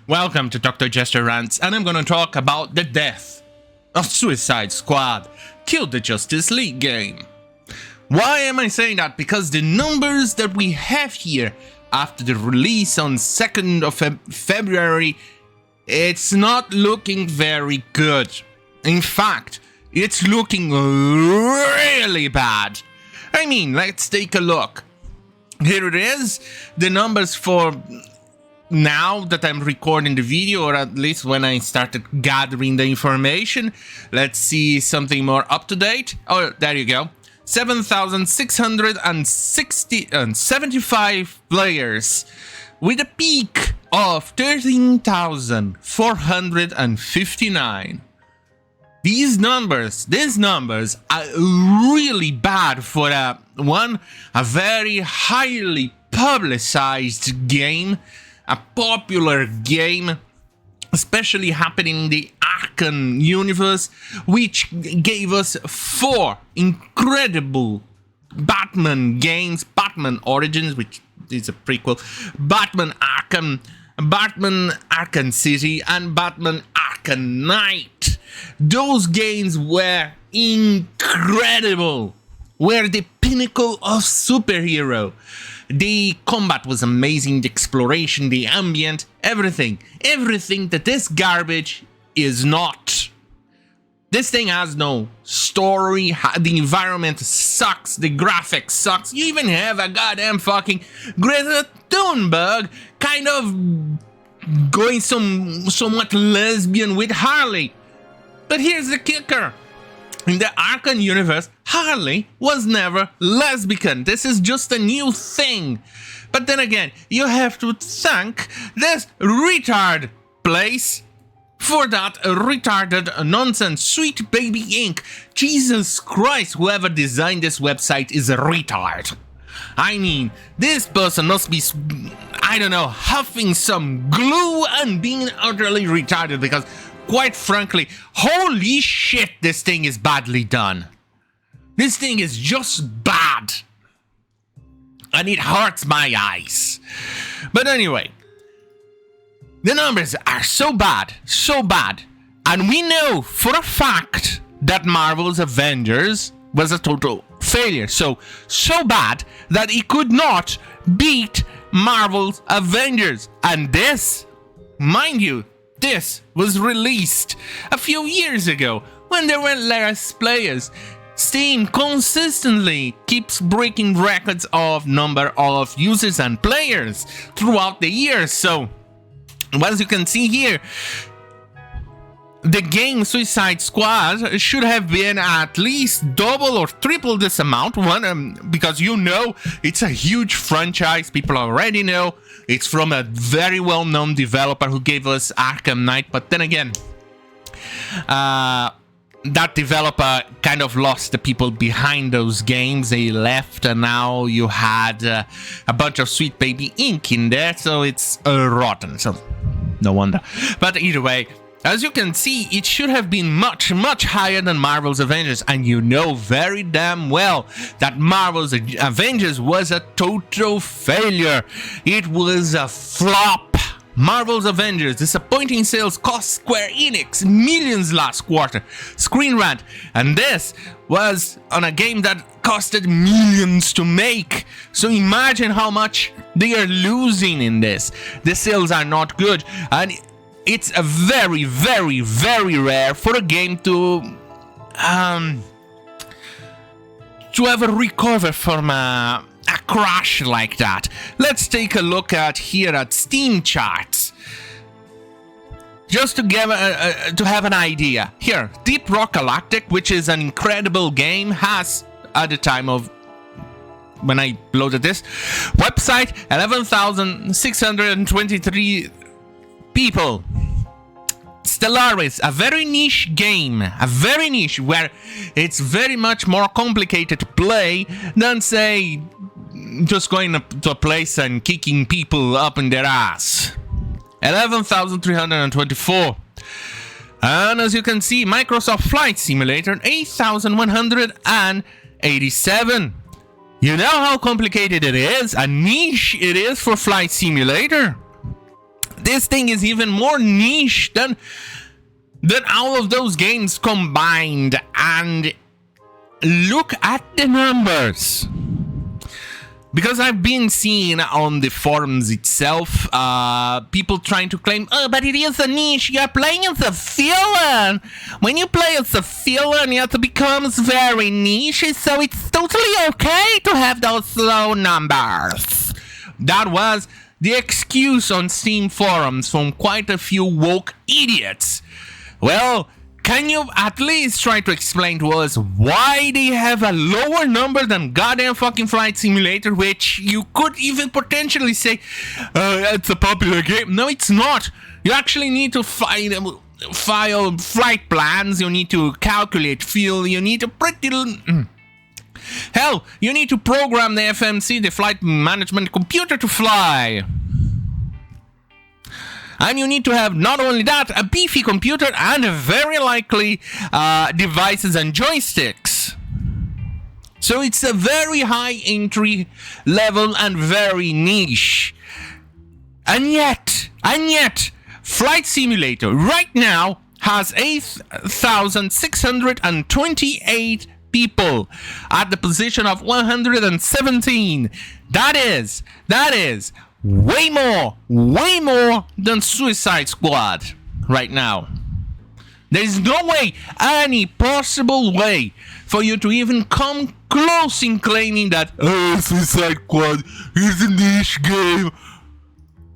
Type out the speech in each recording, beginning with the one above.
Welcome to Dr. Jester Rants, and I'm gonna talk about the death of Suicide Squad Kill the Justice League game. Why am I saying that? Because the numbers that we have here after the release on 2nd of February, it's not looking very good. In fact, it's looking really bad. I mean, let's take a look. Here it is, the numbers for now that I'm recording the video, or at least when I started gathering the information. Let's see something more up to date. Oh, there you go. 7,675 players with a peak of 13,459. These numbers are really bad for a very highly publicized game, a popular game, especially happening in the Arkham universe, which gave us 4 incredible Batman games: Batman Origins, which is a prequel, Batman Arkham City, and Batman Arkham Knight. Those games were incredible, were the pinnacle of superhero. The combat was amazing, the exploration, the ambient, everything that this garbage is not. This thing has no story, the environment sucks, the graphics sucks, you even have a goddamn fucking Greta Thunberg kind of going somewhat lesbian with Harley. But here's the kicker. In the Arkham universe, Harley was never lesbian. This is just a new thing. But then again, you have to thank this retard place for that retarded nonsense. Sweet Baby Inc. Jesus Christ, whoever designed this website is a retard. I mean, this person must be, I don't know, huffing some glue and being utterly retarded, because quite frankly, holy shit, this thing is badly done. This thing is just bad. And it hurts my eyes. But anyway, the numbers are so bad. And we know for a fact that Marvel's Avengers was a total failure. So bad that it could not beat Marvel's Avengers. And this, mind you, this was released a few years ago when there were less players. Steam consistently keeps breaking records of number of users and players throughout the year. So, as you can see here, the game Suicide Squad should have been at least double or triple this amount. Because you know it's a huge franchise. People already know it's from a very well-known developer who gave us Arkham Knight. But then again, that developer kind of lost the people behind those games. They left, and now you had a bunch of Sweet Baby Inc. in there. So it's rotten. So no wonder. But either way, as you can see, it should have been much higher than Marvel's Avengers, and you know very damn well that Marvel's Avengers was a total failure. It was a flop. Marvel's Avengers, disappointing sales cost Square Enix millions last quarter. Screen Rant, and this was on a game that costed millions to make. So imagine how much they are losing in this. The sales are not good, and it's a very rare for a game to ever recover from a crash like that. Let's take a look at Steam charts, just to have an idea. Here, Deep Rock Galactic, which is an incredible game, has, at the time of when I loaded this website, 11,623 people. Stellaris, a very niche game, where it's very much more complicated to play than, say, just going to a place and kicking people up in their ass. 11,324. And as you can see, Microsoft Flight Simulator, 8,187. You know how complicated it is, a niche it is for Flight Simulator? This thing is even more niche than all of those games combined. And look at the numbers. Because I've been seeing on the forums itself, people trying to claim, oh, but it is a niche, you're playing as a villain. When you play as a villain, it becomes very niche, so it's totally okay to have those low numbers. That was the excuse on Steam forums from quite a few woke idiots. Well, can you at least try to explain to us why they have a lower number than goddamn fucking Flight Simulator, which you could even potentially say, it's a popular game. No, it's not. You actually need to file flight plans, you need to calculate fuel, you need to hell, you need to program the FMC, the flight management computer, to fly. And you need to have, not only that, a beefy computer and very likely devices and joysticks. So it's a very high entry level and very niche. And yet, Flight Simulator right now has 8,628 people at the position of 117. That is way more than Suicide Squad right now. There is no way, any possible way, for you to even come close in claiming that Suicide Squad is a niche game.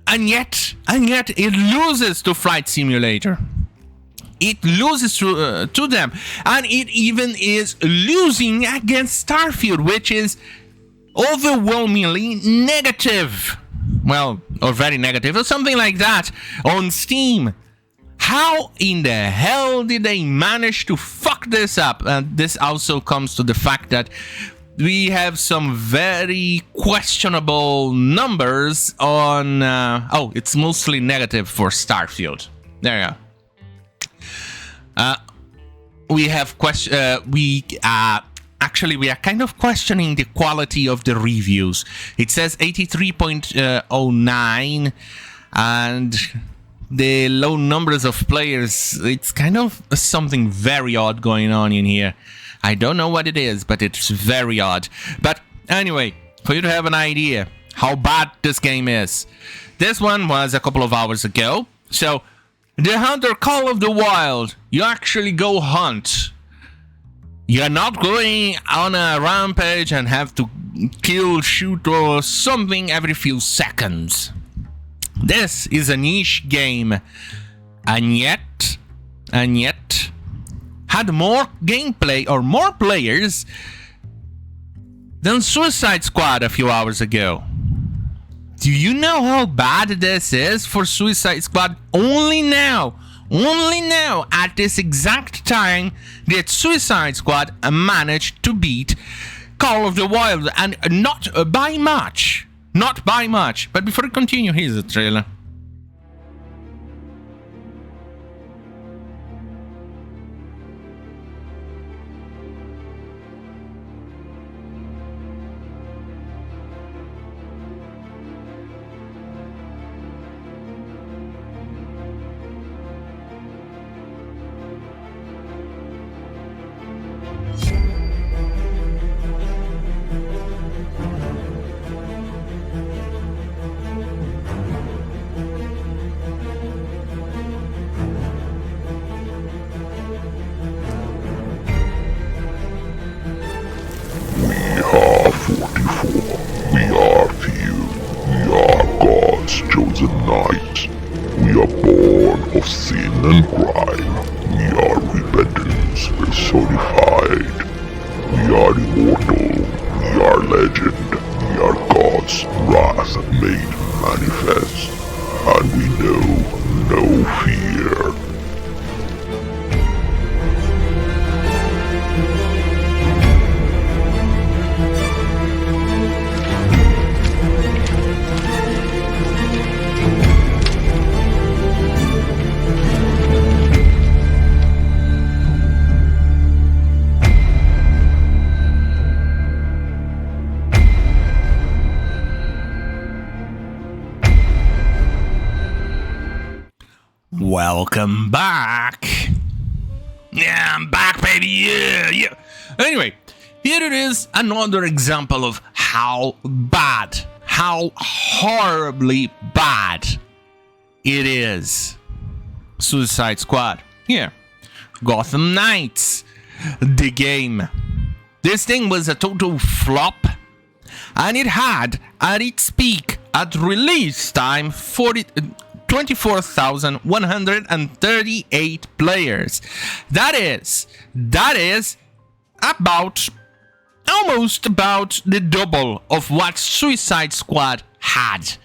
And yet it loses to Flight Simulator. It loses to them. And it even is losing against Starfield, which is overwhelmingly negative. Well, or very negative, or something like that, on Steam. How in the hell did they manage to fuck this up? And this also comes to the fact that we have some very questionable numbers on... it's mostly negative for Starfield. There you go. We have Actually, we are kind of questioning the quality of the reviews. It says 83.09, and the low numbers of players, it's kind of something very odd going on in here. I don't know what it is, but it's very odd. But anyway, for you to have an idea how bad this game is, this one was a couple of hours ago. So, the Hunter Call of the Wild, you actually go hunt. You're not going on a rampage and have to kill, shoot, or something every few seconds. This is a niche game, and yet had more gameplay or more players than Suicide Squad a few hours ago. Do you know how bad this is for Suicide Squad? Only now, at this exact time, that Suicide Squad managed to beat Call of the Wild, and not by much. But before we continue, here's the trailer. Chosen knights. We are born of sin and crime. We are repentance personified. We are immortal. We are legend. We are God's wrath made manifest. And we know no fear. Welcome back. Yeah, I'm back, baby. Yeah. Anyway, here it is, another example of how bad, how horribly bad it is. Suicide Squad. Here. Gotham Knights. The game. This thing was a total flop. And it had, at its peak, at release time, 24,138 players. That is almost about the double of what Suicide Squad had.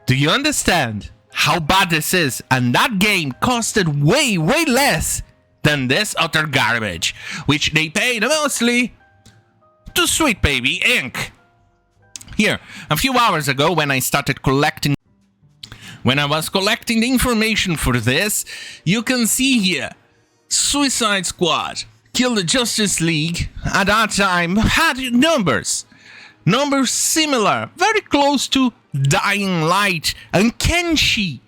Do you understand how bad this is? And that game costed way less than this utter garbage, which they paid mostly to Sweet Baby Inc. Here, a few hours ago when I was collecting the information for this, you can see here, Suicide Squad, Kill the Justice League, at that time, had numbers similar, very close to Dying Light and Kenshi,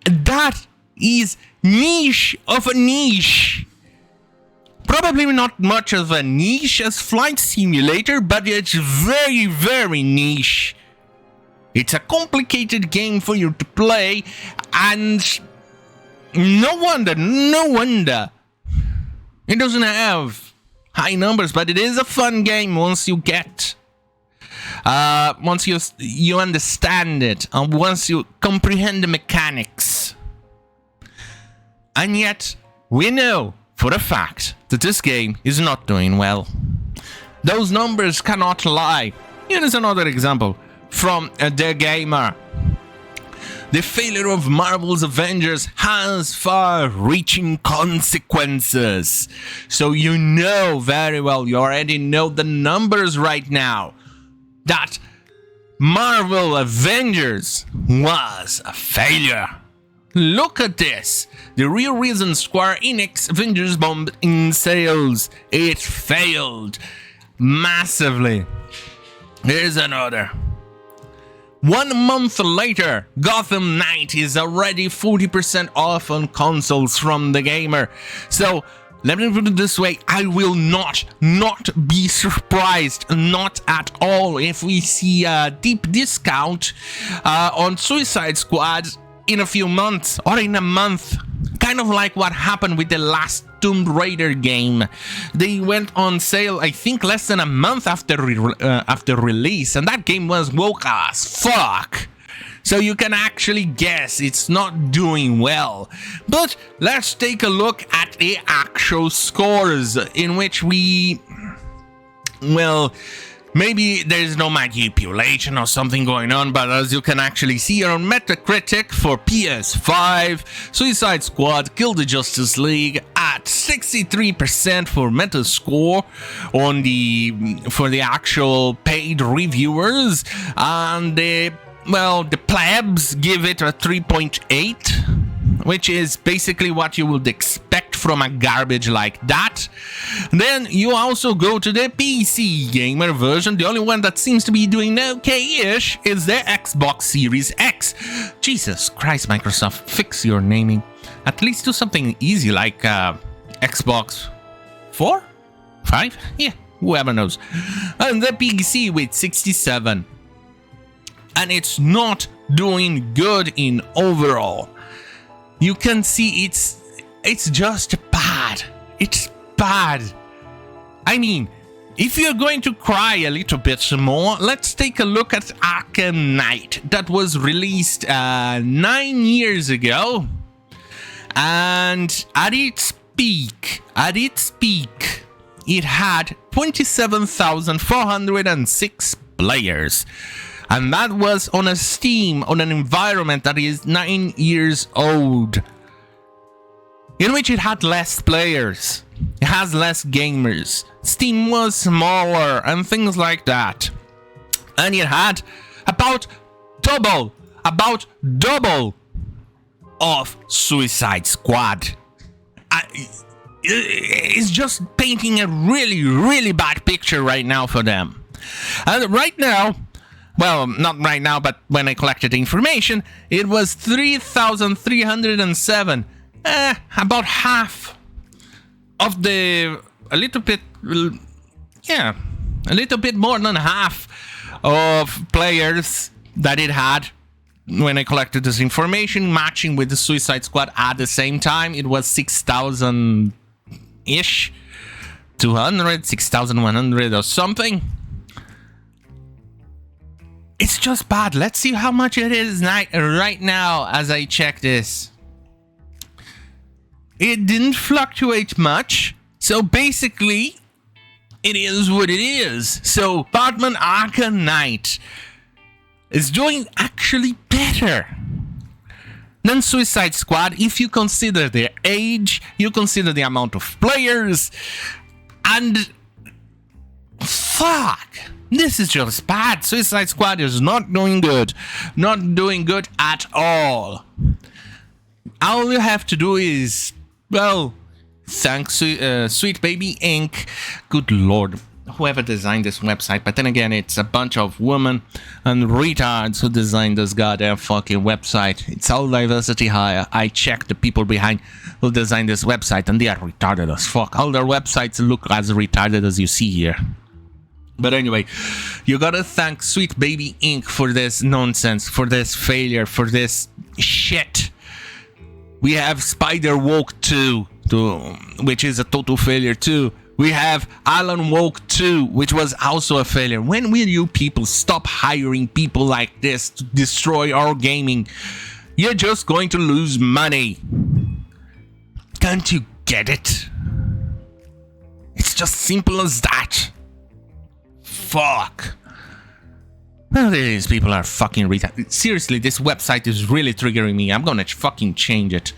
that is niche of a niche. Probably not much of a niche as Flight Simulator, but it's very niche. It's a complicated game for you to play, and no wonder it doesn't have high numbers, but it is a fun game once you understand it, and once you comprehend the mechanics. And yet, we know for a fact that this game is not doing well. Those numbers cannot lie. Here is another example from The Gamer. The failure of Marvel's Avengers has far-reaching consequences. So you know very well, you already know the numbers right now, that Marvel Avengers was a failure. Look at this. The real reason Square Enix Avengers bombed in sales. It failed massively. Here's another. 1 month later, Gotham Knight is already 40% off on consoles from The Gamer. So, let me put it this way, I will not be surprised, not at all, if we see a deep discount on Suicide Squad in a few months, or in a month. Kind of like what happened with the last Tomb Raider game. They went on sale, I think, less than a month after release, and that game was woke as fuck. So you can actually guess it's not doing well. But let's take a look at the actual scores, in which maybe there's no manipulation or something going on, but as you can actually see on Metacritic for PS5, Suicide Squad Kill the Justice League at 63% for Metascore for the actual paid reviewers, and the plebs give it a 3.8, which is basically what you would expect from a garbage like that. Then you also go to the PC gamer version. The only one that seems to be doing okay-ish is the Xbox Series X. Jesus Christ, Microsoft, fix your naming. At least do something easy like Xbox 4? 5? Yeah, whoever knows. And the PC with 67. And it's not doing good in overall. You can see it's just bad. It's bad. I mean, if you're going to cry a little bit more, let's take a look at Arkham Knight, that was released 9 years ago. And at its peak, it had 27,406 players. And that was on a Steam, on an environment that is 9 years old, in which it had less players. It has less gamers. Steam was smaller and things like that. And it had about double of Suicide Squad. It's just painting a really bad picture right now for them. And right now, well, not right now, but when I collected the information, it was 3,307. About half of a little bit more than half of players that it had when I collected this information, matching with the Suicide Squad at the same time. It was 6,000-ish, 200, 6,100 or something. It's just bad. Let's see how much it is right now as I check this. It didn't fluctuate much, so basically, it is what it is. So, Batman Arkham Knight is doing actually better than Suicide Squad if you consider their age, you consider the amount of players, and fuck, this is just bad. Suicide Squad is not doing good. Not doing good at all. All you have to do is, well, thanks Sweet Baby Inc. Good lord, whoever designed this website. But then again, it's a bunch of women and retards who designed this goddamn fucking website. It's all diversity hire. I checked the people behind who designed this website, and they are retarded as fuck. All their websites look as retarded as you see here. But anyway, you gotta thank Sweet Baby Inc. for this nonsense, for this failure, for this shit. We have Spider-Woke 2, which is a total failure too. We have Alan Woke 2, which was also a failure. When will you people stop hiring people like this to destroy our gaming? You're just going to lose money. Can't you get it? It's just simple as that. Fuck. Well, these people are fucking retarded. Seriously, this website is really triggering me. I'm gonna fucking change it.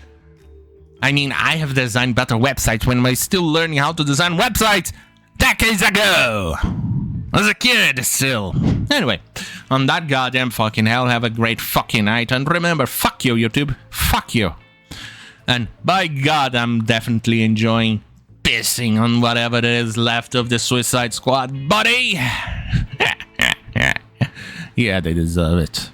I mean, I have designed better websites when I was still learning how to design websites decades ago. As a kid, still. Anyway, on that goddamn fucking hell, have a great fucking night. And remember, fuck you, YouTube. Fuck you. And by God, I'm definitely enjoying pissing on whatever there is left of the Suicide Squad body. Yeah, they deserve it.